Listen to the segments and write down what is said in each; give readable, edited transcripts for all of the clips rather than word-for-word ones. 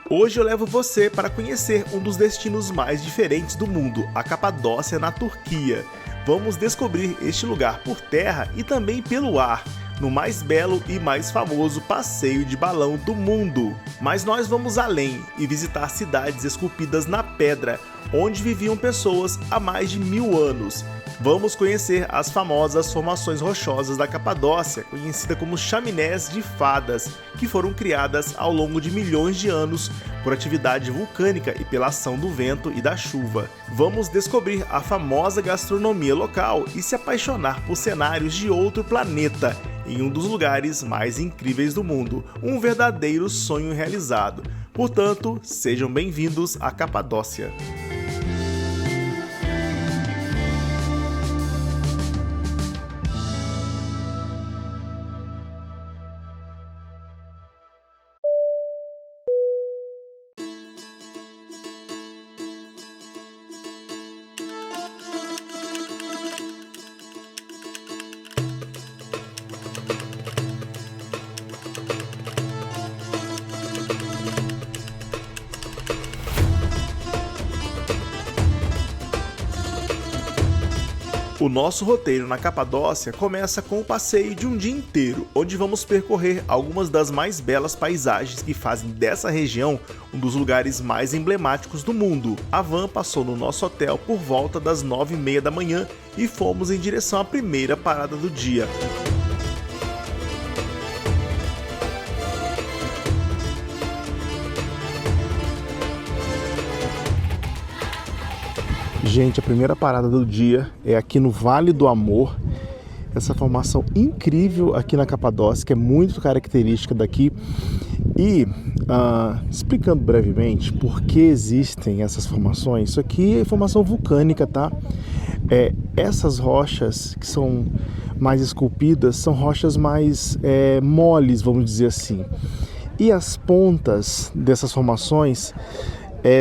Hoje eu levo você para conhecer um dos destinos mais diferentes do mundo, a Capadócia, na Turquia. Vamos descobrir este lugar por terra e também pelo ar, no mais belo e mais famoso passeio de balão do mundo. Mas nós vamos além e visitar cidades esculpidas na pedra, onde viviam pessoas há mais de 1000 anos. Vamos conhecer as famosas formações rochosas da Capadócia, conhecida como chaminés de fadas, que foram criadas ao longo de milhões de anos por atividade vulcânica e pela ação do vento e da chuva. Vamos descobrir a famosa gastronomia local e se apaixonar por cenários de outro planeta, em um dos lugares mais incríveis do mundo, um verdadeiro sonho realizado. Portanto, sejam bem-vindos à Capadócia. O nosso roteiro na Capadócia começa com o passeio de um dia inteiro, onde vamos percorrer algumas das mais belas paisagens que fazem dessa região um dos lugares mais emblemáticos do mundo. A van passou no nosso hotel por volta das 9h30 da manhã e fomos em direção à primeira parada do dia. Gente, a primeira parada do dia é aqui no Vale do Amor, essa formação incrível aqui na Capadócia, que é muito característica daqui. E explicando brevemente por que existem essas formações, isso aqui é formação vulcânica, tá? Essas rochas que são mais esculpidas são rochas mais moles, vamos dizer assim. E as pontas dessas formações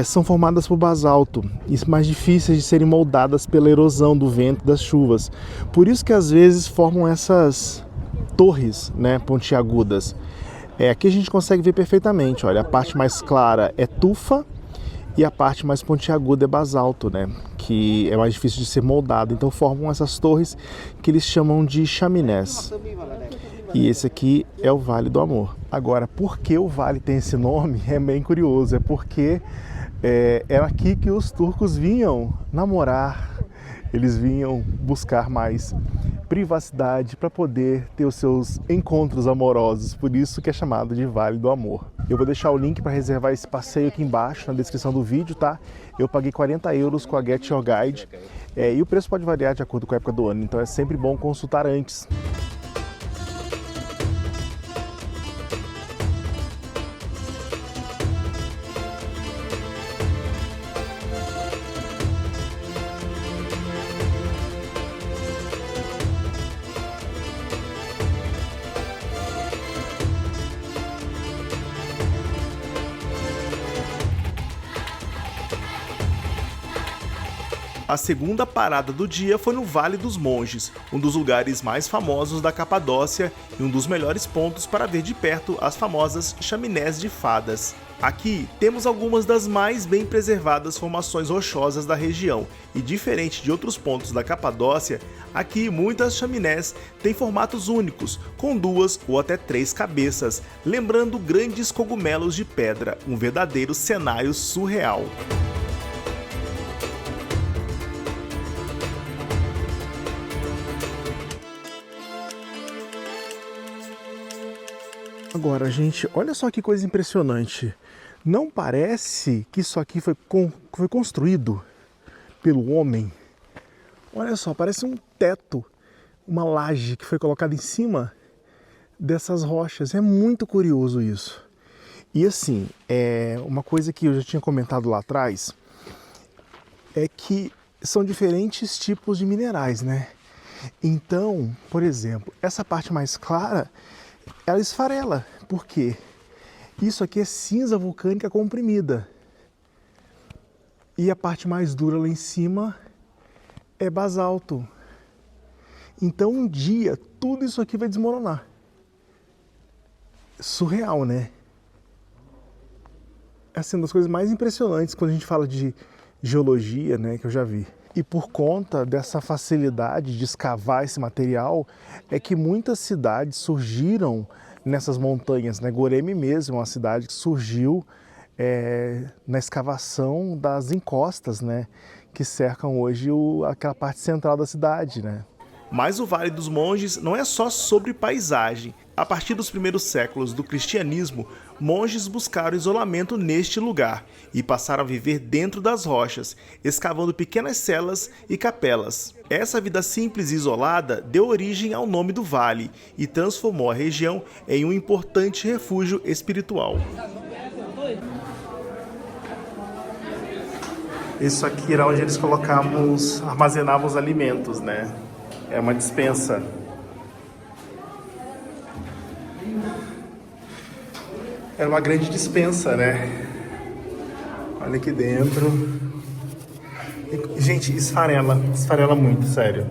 são formadas por basalto e mais difíceis de serem moldadas pela erosão do vento e das chuvas. Por isso que às vezes formam essas torres, né, pontiagudas. Aqui a gente consegue ver perfeitamente, olha, a parte mais clara é tufa e a parte mais pontiaguda é basalto, né, que é mais difícil de ser moldado. Então formam essas torres que eles chamam de chaminés. E esse aqui é o Vale do Amor. Agora, por que o vale tem esse nome? É bem curioso, é porque era aqui que os turcos vinham namorar, eles vinham buscar mais privacidade para poder ter os seus encontros amorosos, por isso que é chamado de Vale do Amor. Eu vou deixar o link para reservar esse passeio aqui embaixo, na descrição do vídeo, tá? Eu paguei 40 euros com a Get Your Guide, e o preço pode variar de acordo com a época do ano, então é sempre bom consultar antes. A segunda parada do dia foi no Vale dos Monges, um dos lugares mais famosos da Capadócia e um dos melhores pontos para ver de perto as famosas chaminés de fadas. Aqui temos algumas das mais bem preservadas formações rochosas da região e, diferente de outros pontos da Capadócia, aqui muitas chaminés têm formatos únicos, com 2 ou até 3 cabeças, lembrando grandes cogumelos de pedra, um verdadeiro cenário surreal. Agora, gente, olha só que coisa impressionante. Não parece que isso aqui foi construído pelo homem? Olha só, parece um teto, uma laje que foi colocada em cima dessas rochas. É muito curioso isso. E assim, uma coisa que eu já tinha comentado lá atrás é que são diferentes tipos de minerais, né? Então, por exemplo, essa parte mais clara, ela esfarela. Por quê? Isso aqui é cinza vulcânica comprimida. E a parte mais dura lá em cima é basalto. Então um dia tudo isso aqui vai desmoronar. Surreal, né? assim, uma das coisas mais impressionantes quando a gente fala de geologia, né, que eu já vi. E por conta dessa facilidade de escavar esse material, é que muitas cidades surgiram nessas montanhas, né? Goreme mesmo é uma cidade que surgiu na escavação das encostas, né, que cercam hoje aquela parte central da cidade, né? Mas o Vale dos Monges não é só sobre paisagem. A partir dos primeiros séculos do cristianismo, monges buscaram isolamento neste lugar e passaram a viver dentro das rochas, escavando pequenas celas e capelas. Essa vida simples e isolada deu origem ao nome do vale e transformou a região em um importante refúgio espiritual. Isso aqui era onde eles armazenavam os alimentos, né? É uma despensa. Era uma grande despensa, né? Olha aqui dentro. Gente, esfarela muito, sério.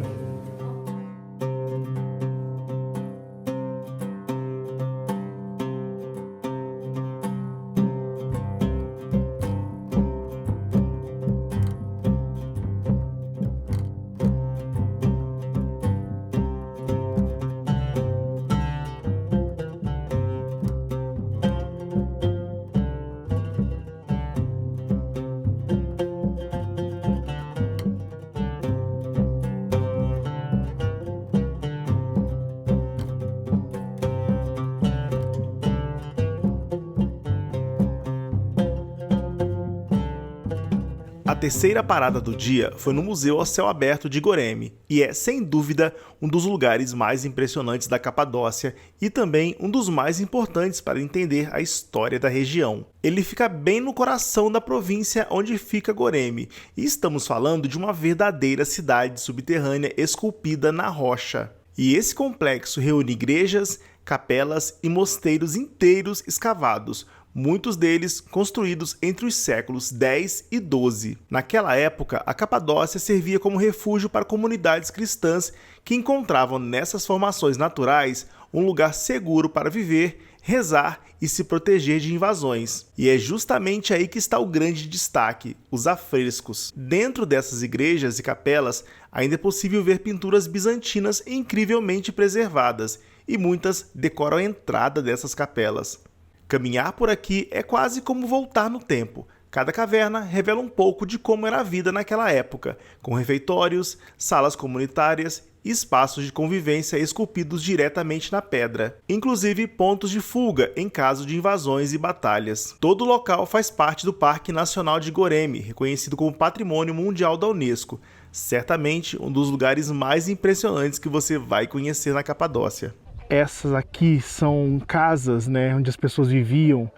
A terceira parada do dia foi no Museu ao Céu Aberto de Goreme e é, sem dúvida, um dos lugares mais impressionantes da Capadócia e também um dos mais importantes para entender a história da região. Ele fica bem no coração da província onde fica Goreme e estamos falando de uma verdadeira cidade subterrânea esculpida na rocha. E esse complexo reúne igrejas, capelas e mosteiros inteiros escavados, muitos deles construídos entre os séculos X e XII. Naquela época, a Capadócia servia como refúgio para comunidades cristãs que encontravam nessas formações naturais um lugar seguro para viver, rezar e se proteger de invasões. E é justamente aí que está o grande destaque, os afrescos. Dentro dessas igrejas e capelas, ainda é possível ver pinturas bizantinas incrivelmente preservadas, e muitas decoram a entrada dessas capelas. Caminhar por aqui é quase como voltar no tempo. Cada caverna revela um pouco de como era a vida naquela época, com refeitórios, salas comunitárias e espaços de convivência esculpidos diretamente na pedra, inclusive pontos de fuga em caso de invasões e batalhas. Todo o local faz parte do Parque Nacional de Goreme, reconhecido como Patrimônio Mundial da Unesco, certamente um dos lugares mais impressionantes que você vai conhecer na Capadócia. Essas aqui são casas, né, onde as pessoas viviam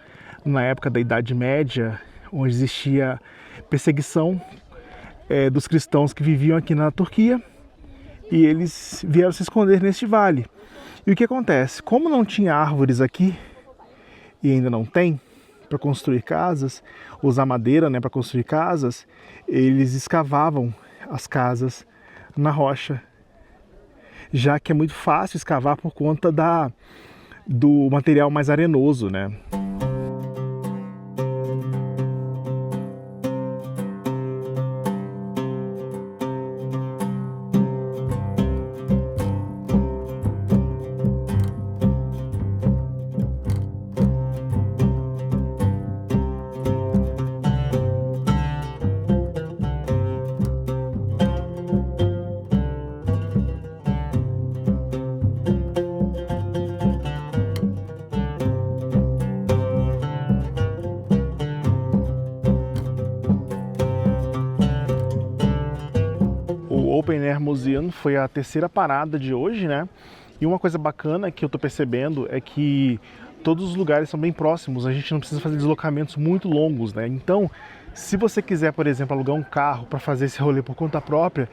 na época da Idade Média, onde existia perseguição dos cristãos que viviam aqui na Turquia, e eles vieram se esconder neste vale. E o que acontece? Como não tinha árvores aqui, e ainda não tem, para construir casas, usar madeira, né, para construir casas, eles escavavam as casas na rocha, já que é muito fácil escavar por conta do material mais arenoso, né? Open Air Museum foi a terceira parada de hoje, né? E uma coisa bacana que eu tô percebendo é que todos os lugares são bem próximos, a gente não precisa fazer deslocamentos muito longos, né? Então, se você quiser, por exemplo, alugar um carro para fazer esse rolê por conta própria,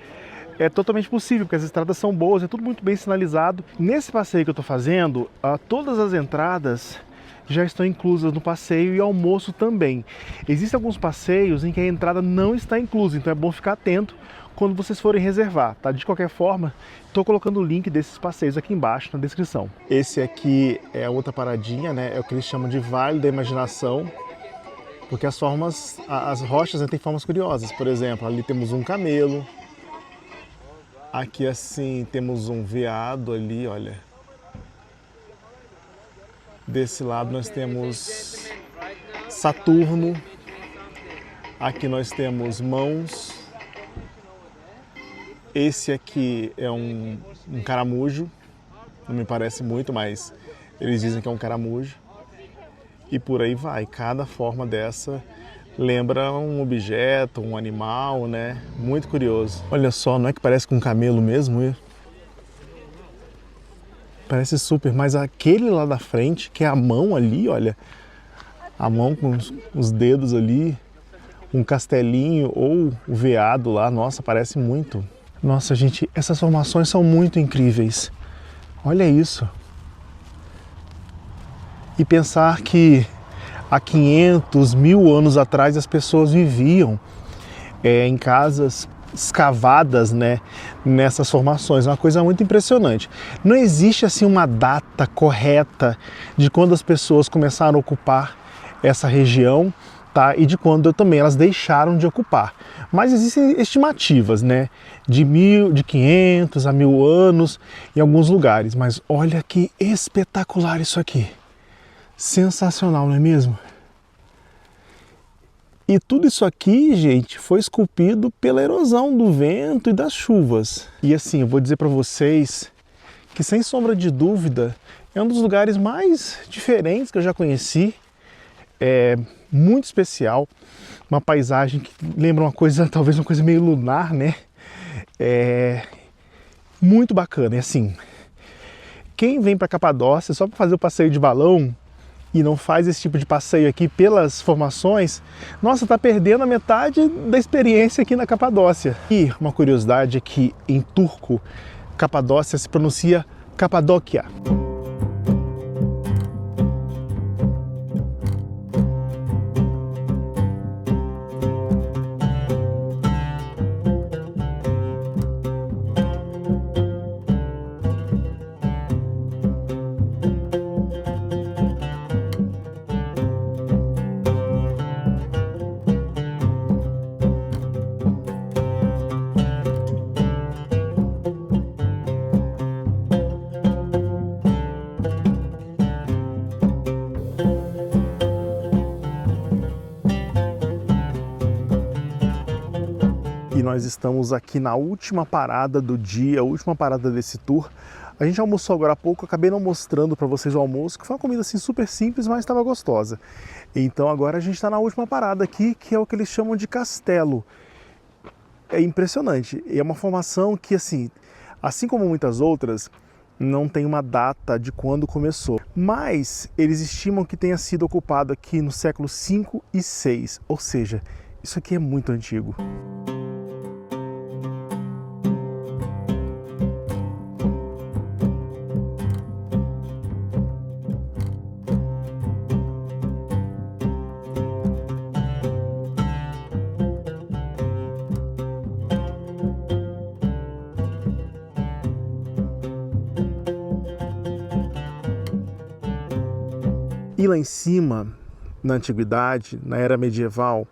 é totalmente possível, porque as estradas são boas, é tudo muito bem sinalizado. Nesse passeio que eu tô fazendo, todas as entradas já estão inclusas no passeio e almoço também. Existem alguns passeios em que a entrada não está inclusa, então é bom ficar atento quando vocês forem reservar, tá? De qualquer forma, estou colocando o link desses passeios aqui embaixo na descrição. Esse aqui é a outra paradinha, né? É o que eles chamam de Vale da Imaginação. Porque as rochas, né, têm formas curiosas. Por exemplo, ali temos um camelo. Aqui assim temos um veado ali, olha. Desse lado nós temos Saturno. Aqui nós temos mãos. Esse aqui é um caramujo. Não me parece muito, mas eles dizem que é um caramujo. E por aí vai. Cada forma dessa lembra um objeto, um animal, né? Muito curioso. Olha só, não é que parece com um camelo mesmo? Parece super, mas aquele lá da frente, que é a mão ali, olha. A mão com os dedos ali, um castelinho ou o veado lá, nossa, parece muito. Nossa, gente, essas formações são muito incríveis. Olha isso. E pensar que há 500, 1000 anos atrás as pessoas viviam em casas escavadas, né, nessas formações. É uma coisa muito impressionante. Não existe assim uma data correta de quando as pessoas começaram a ocupar essa região, tá? E de quando também elas deixaram de ocupar. Mas existem estimativas, né, de 500 a 1000 anos em alguns lugares. Mas olha que espetacular isso aqui. Sensacional, não é mesmo? E tudo isso aqui, gente, foi esculpido pela erosão do vento e das chuvas. E assim, eu vou dizer para vocês que, sem sombra de dúvida, é um dos lugares mais diferentes que eu já conheci. É muito especial, uma paisagem que lembra uma coisa, talvez uma coisa meio lunar, né? É muito bacana. E assim, quem vem para Capadócia só para fazer o passeio de balão e não faz esse tipo de passeio aqui pelas formações, nossa, tá perdendo a metade da experiência aqui na Capadócia. E uma curiosidade é que em turco, Capadócia se pronuncia Capadóquia. E nós estamos aqui na última parada do dia, a última parada desse tour. A gente almoçou agora há pouco, acabei não mostrando para vocês o almoço, que foi uma comida assim super simples, mas estava gostosa. Então agora a gente está na última parada aqui, que é o que eles chamam de castelo. É impressionante, é uma formação que assim como muitas outras, não tem uma data de quando começou. Mas eles estimam que tenha sido ocupado aqui no século 5 e 6, ou seja, isso aqui é muito antigo. E lá em cima, na antiguidade, na era medieval,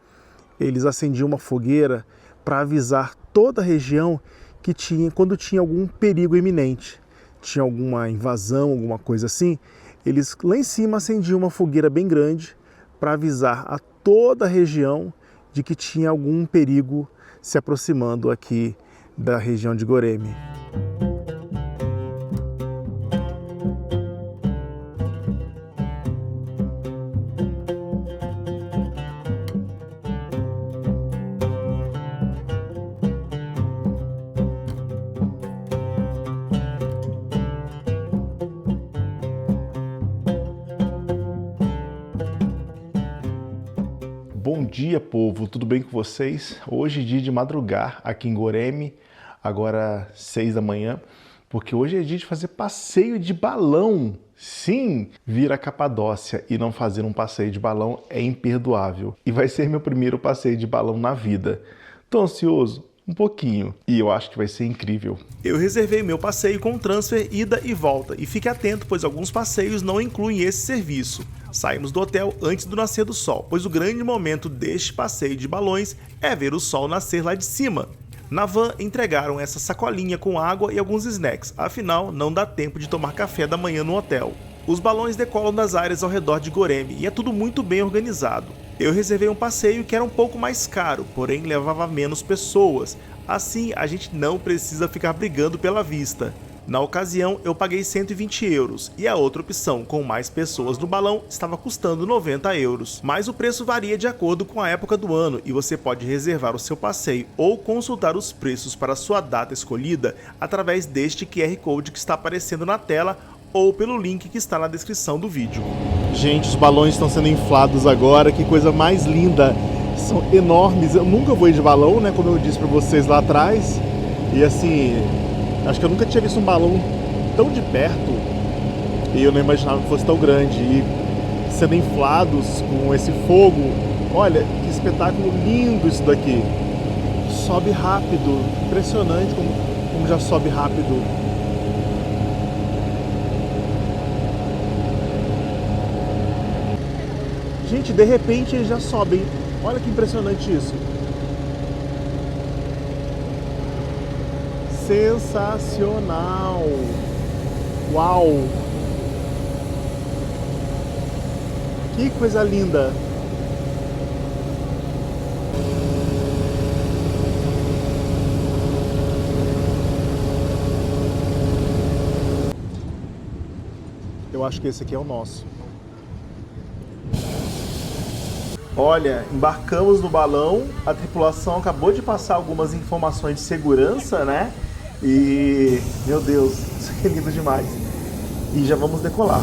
eles acendiam uma fogueira para avisar toda a região que quando tinha algum perigo iminente, tinha alguma invasão, alguma coisa assim, eles lá em cima acendiam uma fogueira bem grande para avisar a toda a região de que tinha algum perigo se aproximando aqui da região de Goreme. Bom dia, povo, tudo bem com vocês? Hoje é dia de madrugar aqui em Goreme, agora 6 da manhã, porque hoje é dia de fazer passeio de balão. Sim, vir a Capadócia e não fazer um passeio de balão é imperdoável. E vai ser meu primeiro passeio de balão na vida. Tô ansioso? Um pouquinho. E eu acho que vai ser incrível. Eu reservei meu passeio com transfer ida e volta. E fique atento, pois alguns passeios não incluem esse serviço. Saímos do hotel antes do nascer do sol, pois o grande momento deste passeio de balões é ver o sol nascer lá de cima. Na van entregaram essa sacolinha com água e alguns snacks, afinal não dá tempo de tomar café da manhã no hotel. Os balões decolam das áreas ao redor de Goreme e é tudo muito bem organizado. Eu reservei um passeio que era um pouco mais caro, porém levava menos pessoas, assim a gente não precisa ficar brigando pela vista. Na ocasião, eu paguei 120 euros e a outra opção, com mais pessoas no balão, estava custando 90 euros. Mas o preço varia de acordo com a época do ano e você pode reservar o seu passeio ou consultar os preços para a sua data escolhida através deste QR Code que está aparecendo na tela ou pelo link que está na descrição do vídeo. Gente, os balões estão sendo inflados agora, que coisa mais linda! São enormes, eu nunca voei de balão, né, como eu disse para vocês lá atrás, e assim... acho que eu nunca tinha visto um balão tão de perto e eu não imaginava que fosse tão grande. E sendo inflados com esse fogo, olha que espetáculo lindo isso daqui. Sobe rápido, impressionante como já sobe rápido. Gente, de repente eles já sobem. Olha que impressionante isso. Sensacional! Uau! Que coisa linda! Eu acho que esse aqui é o nosso. Olha, embarcamos no balão, a tripulação acabou de passar algumas informações de segurança, né? E, meu Deus, isso é lindo demais. E já vamos decolar.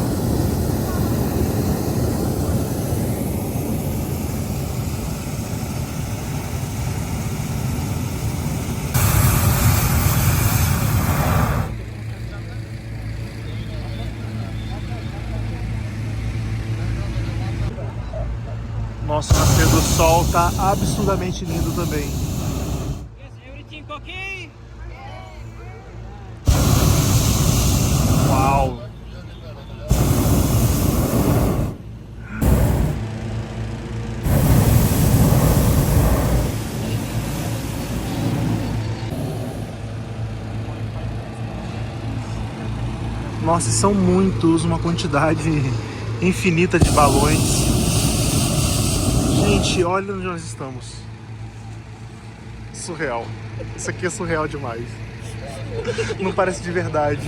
Nosso nascer do sol tá absurdamente lindo também. Uau! Nossa, são muitos, uma quantidade infinita de balões. Gente, olha onde nós estamos. Surreal. Isso aqui é surreal demais. Não parece de verdade.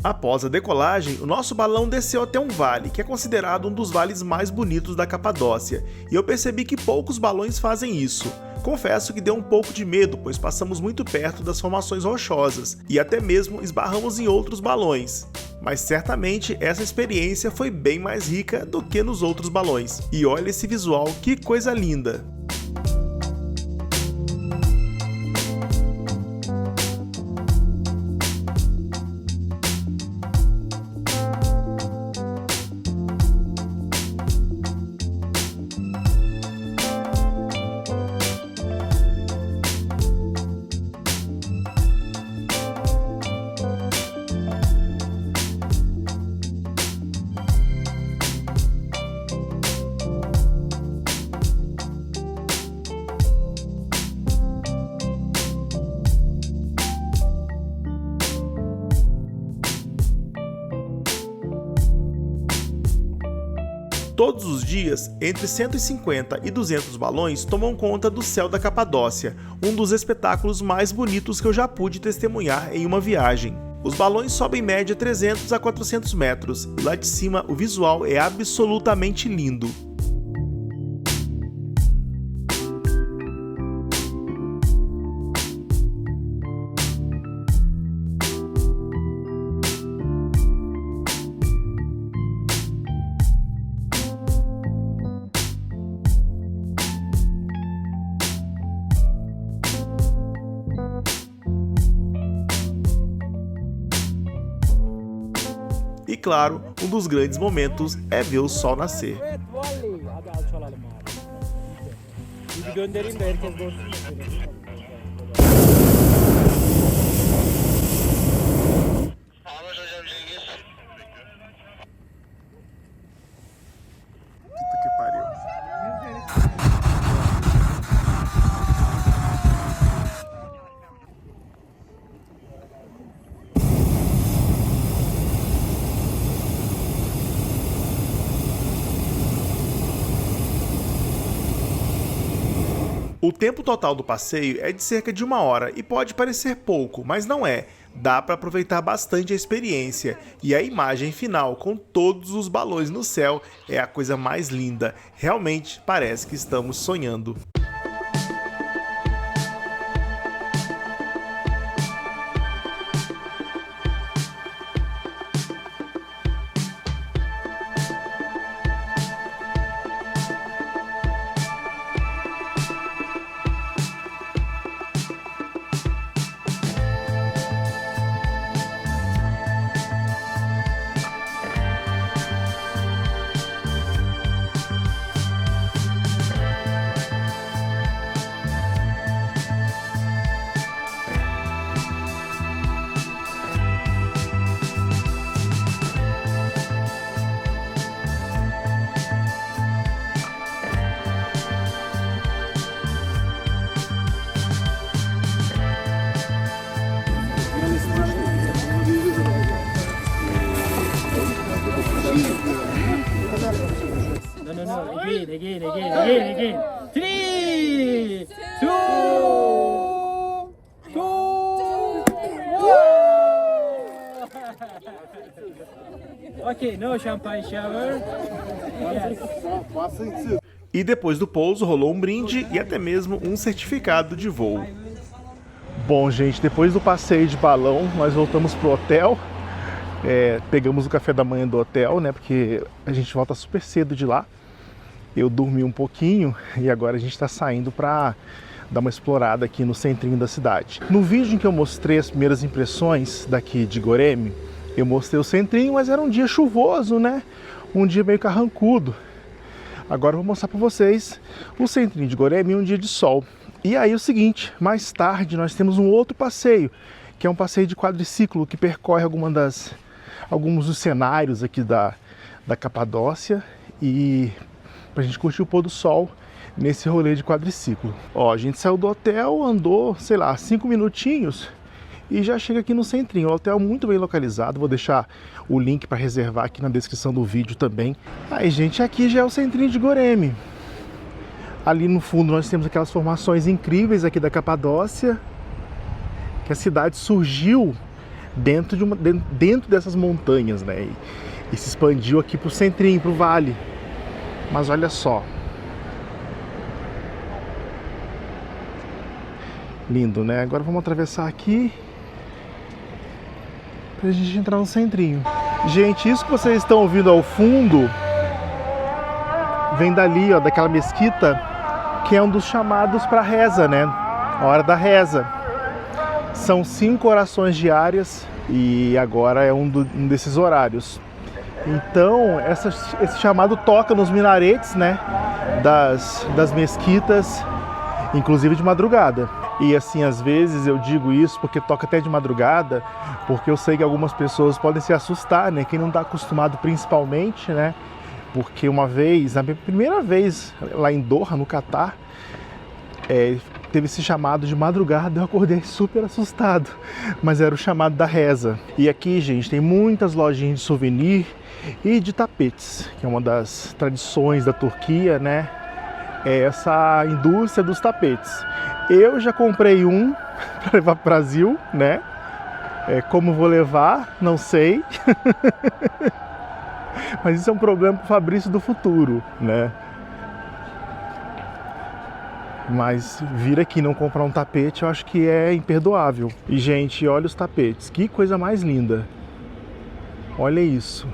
Após a decolagem, o nosso balão desceu até um vale, que é considerado um dos vales mais bonitos da Capadócia, e eu percebi que poucos balões fazem isso. Confesso que deu um pouco de medo, pois passamos muito perto das formações rochosas, e até mesmo esbarramos em outros balões. Mas certamente essa experiência foi bem mais rica do que nos outros balões. E olha esse visual, que coisa linda! Todos os dias, entre 150 e 200 balões tomam conta do céu da Capadócia, um dos espetáculos mais bonitos que eu já pude testemunhar em uma viagem. Os balões sobem em média 300 a 400 metros, e lá de cima o visual é absolutamente lindo. claro, um dos grandes momentos é ver o sol nascer. Puta que pariu. O tempo total do passeio é de cerca de 1 hora e pode parecer pouco, mas não é. Dá para aproveitar bastante a experiência e a imagem final com todos os balões no céu é a coisa mais linda. Realmente parece que estamos sonhando. No, again. 3, 2, 1. Okay, no champagne shower. Yes. E depois do pouso rolou um brinde e até mesmo um certificado de voo. Bom, gente, depois do passeio de balão, nós voltamos pro hotel. Pegamos o café da manhã do hotel, né? Porque a gente volta super cedo de lá. Eu dormi um pouquinho e agora a gente está saindo para dar uma explorada aqui no centrinho da cidade. No vídeo em que eu mostrei as primeiras impressões daqui de Goreme, eu mostrei o centrinho, mas era um dia chuvoso, né? Um dia meio carrancudo. Agora eu vou mostrar para vocês o centrinho de Goreme em um dia de sol. E aí o seguinte, mais tarde nós temos um outro passeio, que é um passeio de quadriciclo que percorre alguns dos cenários aqui da Capadócia e pra gente curtir o pôr do sol nesse rolê de quadriciclo. Ó, a gente saiu do hotel, andou, sei lá, 5 minutinhos e já chega aqui no centrinho. O hotel é muito bem localizado, vou deixar o link para reservar aqui na descrição do vídeo também. Aí, gente, aqui já é o centrinho de Goreme. Ali no fundo nós temos aquelas formações incríveis aqui da Capadócia, que a cidade surgiu dentro dessas montanhas, né? E se expandiu aqui pro centrinho, pro vale. Mas olha só. Lindo, né? Agora vamos atravessar aqui pra gente entrar no centrinho. Gente, isso que vocês estão ouvindo ao fundo vem dali, ó, daquela mesquita, que é um dos chamados para reza, né? A hora da reza. São 5 orações diárias e agora é um desses horários. Então, esse chamado toca nos minaretes, né, das mesquitas, inclusive de madrugada. E assim, às vezes eu digo isso porque toca até de madrugada, porque eu sei que algumas pessoas podem se assustar, né, quem não está acostumado principalmente, né, porque uma vez, na minha primeira vez lá em Doha, no Catar, teve esse chamado de madrugada, eu acordei super assustado, mas era o chamado da reza. E aqui, gente, tem muitas lojinhas de souvenir e de tapetes, que é uma das tradições da Turquia, né? É essa indústria dos tapetes. Eu já comprei um para levar para o Brasil, né? Como vou levar, não sei. Mas isso é um problema para o Fabrício do futuro, né? Mas vir aqui e não comprar um tapete eu acho que é imperdoável. E, gente, olha os tapetes, que coisa mais linda. Olha isso.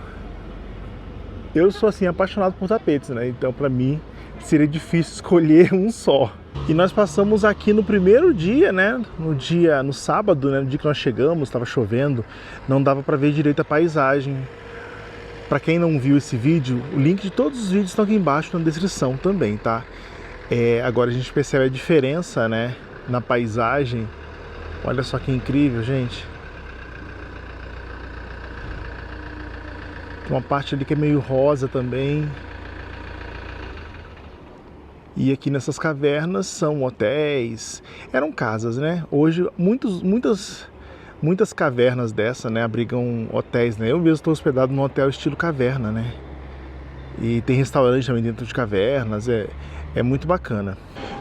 Eu sou assim apaixonado por tapetes, né? Então para mim seria difícil escolher um só. E nós passamos aqui no primeiro dia, né? No sábado, né? No dia que nós chegamos, estava chovendo, não dava para ver direito a paisagem. Para quem não viu esse vídeo, o link de todos os vídeos estão aqui embaixo na descrição também, tá? Agora a gente percebe a diferença, né, na paisagem. Olha só que incrível, gente. Tem uma parte ali que é meio rosa também. E aqui nessas cavernas são hotéis, eram casas, né? Hoje muitas cavernas dessa, né, abrigam hotéis, né? Eu mesmo estou hospedado num hotel estilo caverna, né? E tem restaurante também dentro de cavernas, é muito bacana.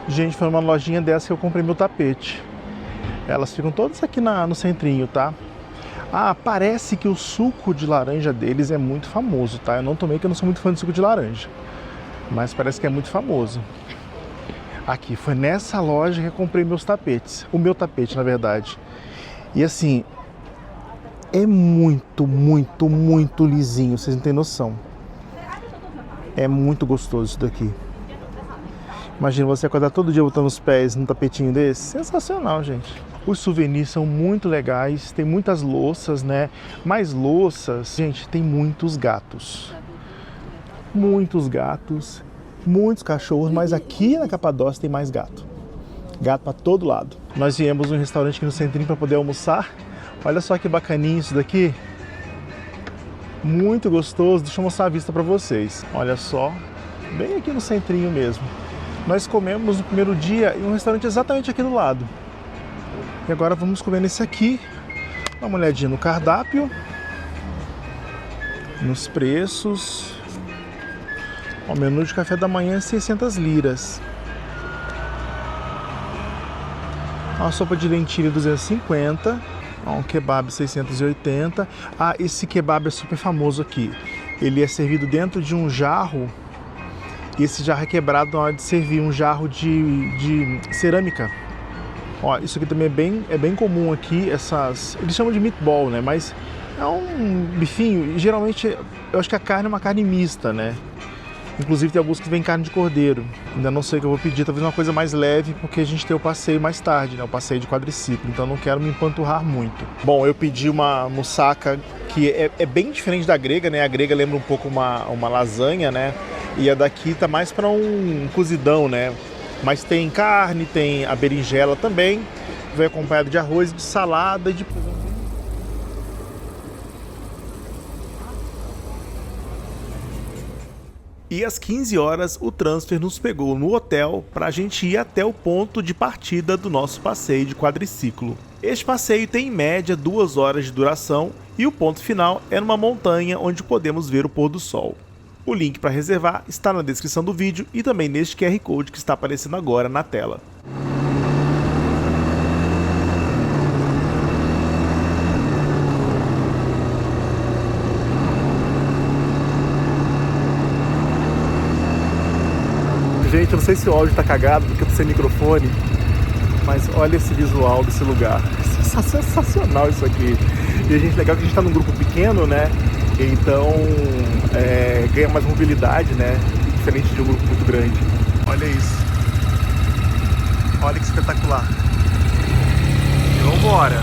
Gente, foi numa lojinha dessa que eu comprei meu tapete. Elas ficam todas aqui no centrinho, tá? Ah, parece que o suco de laranja deles é muito famoso, tá? Eu não tomei, porque eu não sou muito fã de suco de laranja, mas parece que é muito famoso. Aqui, foi nessa loja que eu comprei meus tapetes. O meu tapete, na verdade. E assim, é muito lisinho, vocês não têm noção. É muito gostoso isso daqui. Imagina você acordar todo dia botando os pés num tapetinho desse. Sensacional, gente. Os souvenirs são muito legais, tem muitas louças, né? Mais louças, gente, tem muitos gatos. Muitos gatos, muitos cachorros, mas aqui na Capadócia tem mais gato. Gato para todo lado. Nós viemos num restaurante aqui no centrinho para poder almoçar. Olha só que bacaninho isso daqui. Muito gostoso. Deixa eu mostrar a vista para vocês. Olha só, bem aqui no centrinho mesmo. Nós comemos no primeiro dia em um restaurante exatamente aqui do lado. E agora vamos comer nesse aqui. Dá uma olhadinha no cardápio, nos preços. O menu de café da manhã é 600 liras. Uma sopa de lentilha 250. Um kebab 680. Ah, esse kebab é super famoso aqui. Ele é servido dentro de um jarro. E esse jarro é quebrado na hora de servir, um jarro de cerâmica. Ó, isso aqui também é bem comum aqui, eles chamam de meatball, né? Mas é um bifinho, e geralmente eu acho que a carne é uma carne mista, né? Inclusive tem alguns que vem carne de cordeiro. Ainda não sei o que eu vou pedir, talvez uma coisa mais leve, porque a gente tem o passeio mais tarde, né? O passeio de quadriciclo, então não quero me empanturrar muito. Bom, eu pedi uma moussaka que é bem diferente da grega, né? A grega lembra um pouco uma lasanha, né? E a daqui tá mais para um cozidão, né? Mas tem carne, tem a berinjela também. Vem acompanhado de arroz, de salada e de... E às 15 horas o transfer nos pegou no hotel para a gente ir até o ponto de partida do nosso passeio de quadriciclo. Este passeio tem em média 2 horas de duração e o ponto final é numa montanha onde podemos ver o pôr do sol. O link para reservar está na descrição do vídeo e também neste QR Code que está aparecendo agora na tela. Gente, eu não sei se o áudio está cagado porque eu tô sem microfone, mas olha esse visual desse lugar. Sensacional isso aqui. E a gente, legal que a gente está num grupo pequeno, né? Então ganha mais mobilidade, né? Diferente de um grupo muito grande. Olha isso. Olha que espetacular. E vambora.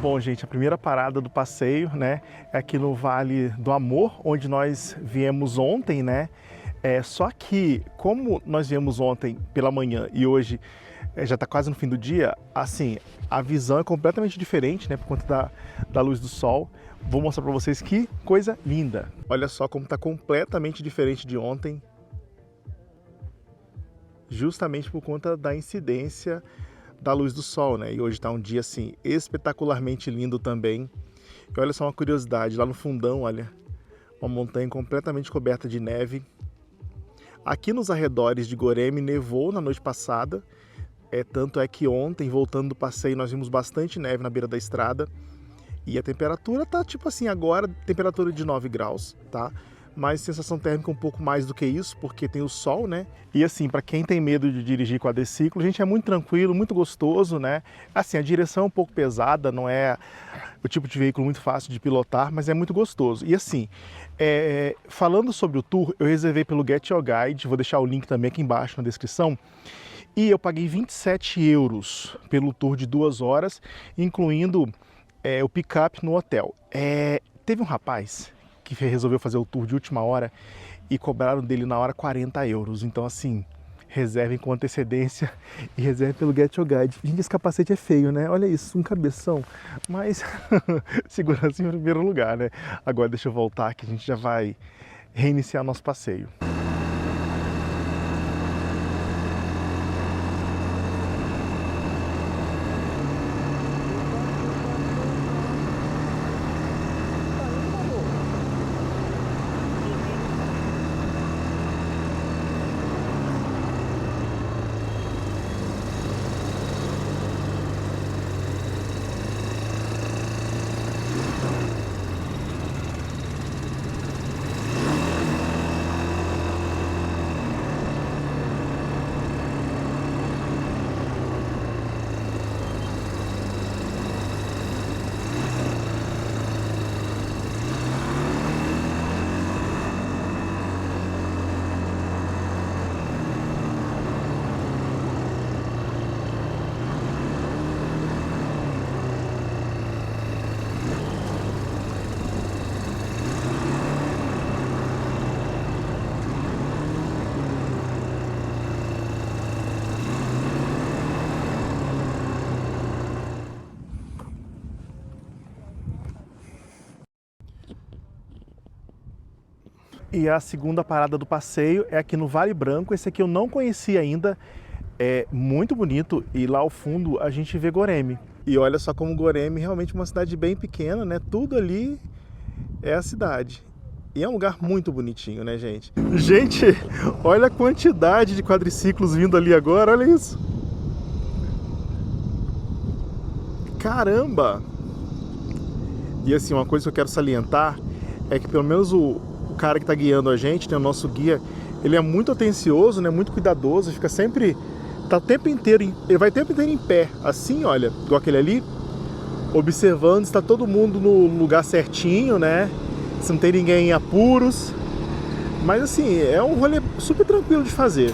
Bom, gente, a primeira parada do passeio, né, é aqui no Vale do Amor, onde nós viemos ontem, né? Só que, como nós viemos ontem pela manhã e hoje já está quase no fim do dia, assim, a visão é completamente diferente, né, por conta da luz do sol. Vou mostrar para vocês que coisa linda. Olha só como está completamente diferente de ontem, justamente por conta da incidência da luz do sol, né? E hoje está um dia assim espetacularmente lindo também. E olha só uma curiosidade, lá no fundão, olha, uma montanha completamente coberta de neve. Aqui nos arredores de Goreme nevou na noite passada, tanto é que ontem, voltando do passeio, nós vimos bastante neve na beira da estrada. E a temperatura tá tipo assim, agora temperatura de 9 graus, tá? Mas sensação térmica um pouco mais do que isso, porque tem o sol, né? E assim, para quem tem medo de dirigir quadriciclo, gente, é muito tranquilo, muito gostoso, né? Assim, a direção é um pouco pesada, não é o tipo de veículo muito fácil de pilotar, mas é muito gostoso. E assim, falando sobre o tour, eu reservei pelo Get Your Guide, vou deixar o link também aqui embaixo na descrição. E eu paguei 27 euros pelo tour de 2 horas, incluindo o pick-up no hotel. Teve um rapaz que resolveu fazer o tour de última hora e cobraram dele na hora 40 euros. Então, assim, reservem com antecedência e reservem pelo Get Your Guide. Gente, esse capacete é feio, né? Olha isso, um cabeção. Mas segurança em primeiro lugar, né? Agora deixa eu voltar que a gente já vai reiniciar nosso passeio. E a segunda parada do passeio é aqui no Vale Branco. Esse aqui eu não conhecia ainda, é muito bonito e lá ao fundo a gente vê Goreme. E olha só como Goreme é realmente uma cidade bem pequena, né? Tudo ali é a cidade. E é um lugar muito bonitinho, né, gente? Gente, olha a quantidade de quadriciclos vindo ali agora, olha isso. Caramba! E assim, uma coisa que eu quero salientar é que pelo menos o cara que está guiando a gente, né, o nosso guia, ele é muito atencioso, né, muito cuidadoso, fica sempre, tá o tempo inteiro, ele vai o tempo inteiro em pé, assim, olha, igual aquele ali, observando se está todo mundo no lugar certinho, né, se não tem ninguém em apuros, mas assim, é um rolê super tranquilo de fazer.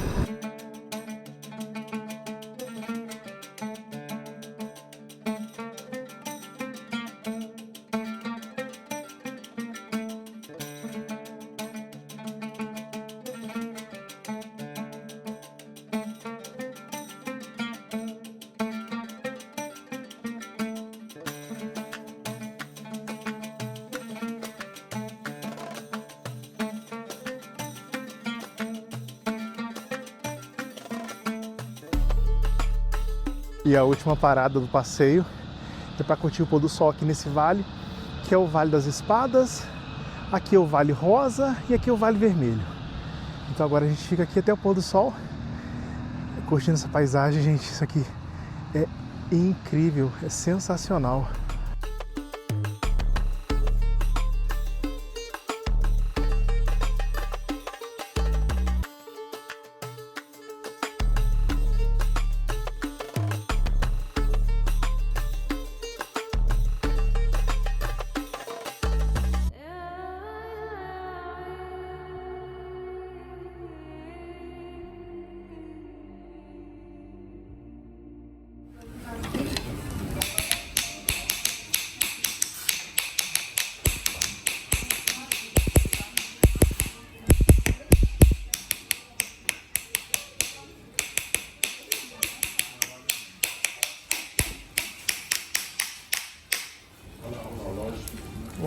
E a última parada do passeio é para curtir o pôr do sol aqui nesse vale, que é o Vale das Espadas, aqui é o Vale Rosa e aqui é o Vale Vermelho. Então agora a gente fica aqui até o pôr do sol, curtindo essa paisagem, gente. Isso aqui é incrível, é sensacional.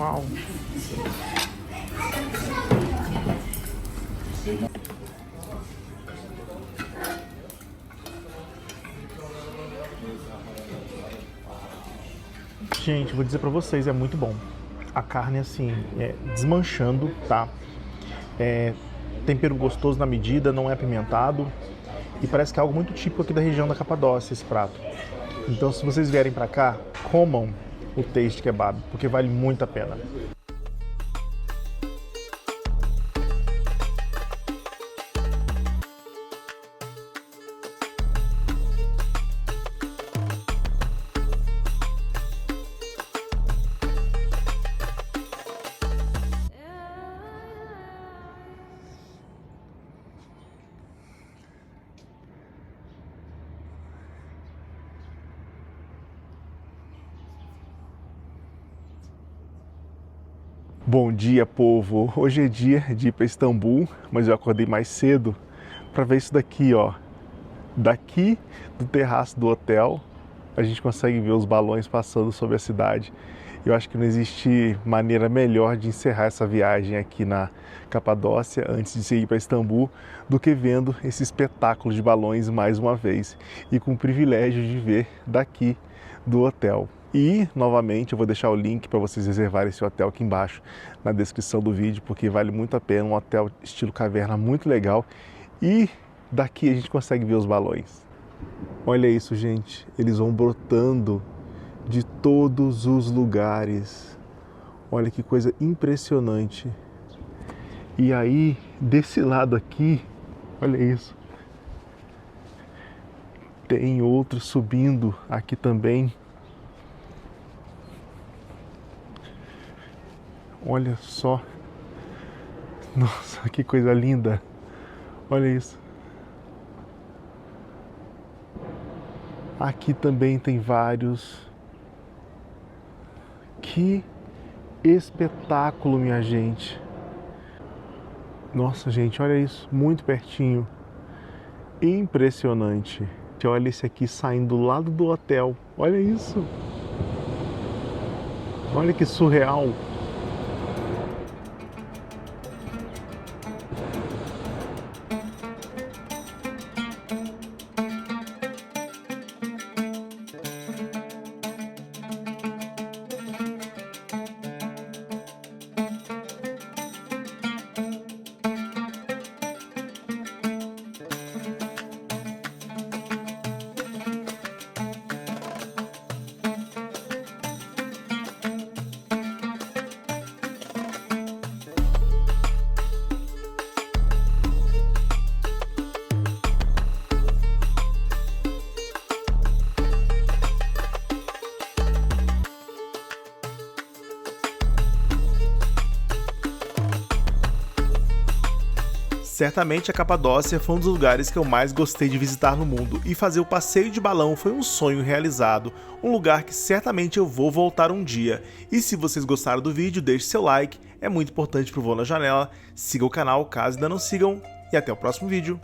Uau! Gente, vou dizer pra vocês, é muito bom. A carne, assim, desmanchando, tá? Tempero gostoso na medida, não é apimentado. E parece que é algo muito típico aqui da região da Capadócia, esse prato. Então, se vocês vierem pra cá, comam o Taste Kebab, porque vale muito a pena. Bom dia, povo! Hoje é dia de ir para Istambul, mas eu acordei mais cedo para ver isso daqui, ó. Daqui do terraço do hotel, a gente consegue ver os balões passando sobre a cidade. Eu acho que não existe maneira melhor de encerrar essa viagem aqui na Capadócia, antes de seguir para Istambul, do que vendo esse espetáculo de balões mais uma vez e com o privilégio de ver daqui do hotel. E, novamente, eu vou deixar o link para vocês reservarem esse hotel aqui embaixo na descrição do vídeo, porque vale muito a pena, um hotel estilo caverna muito legal. E daqui a gente consegue ver os balões. Olha isso, gente, eles vão brotando de todos os lugares. Olha que coisa impressionante. E aí, desse lado aqui, olha isso, tem outro subindo aqui também. Olha só, nossa, que coisa linda, olha isso. Aqui também tem vários. Que espetáculo, minha gente. Nossa, gente, olha isso, muito pertinho. Impressionante. Olha esse aqui saindo do lado do hotel, olha isso. Olha que surreal. Certamente a Capadócia foi um dos lugares que eu mais gostei de visitar no mundo, e fazer o passeio de balão foi um sonho realizado, um lugar que certamente eu vou voltar um dia. E se vocês gostaram do vídeo, deixe seu like, é muito importante pro Voo na Janela, siga o canal caso ainda não sigam, e até o próximo vídeo.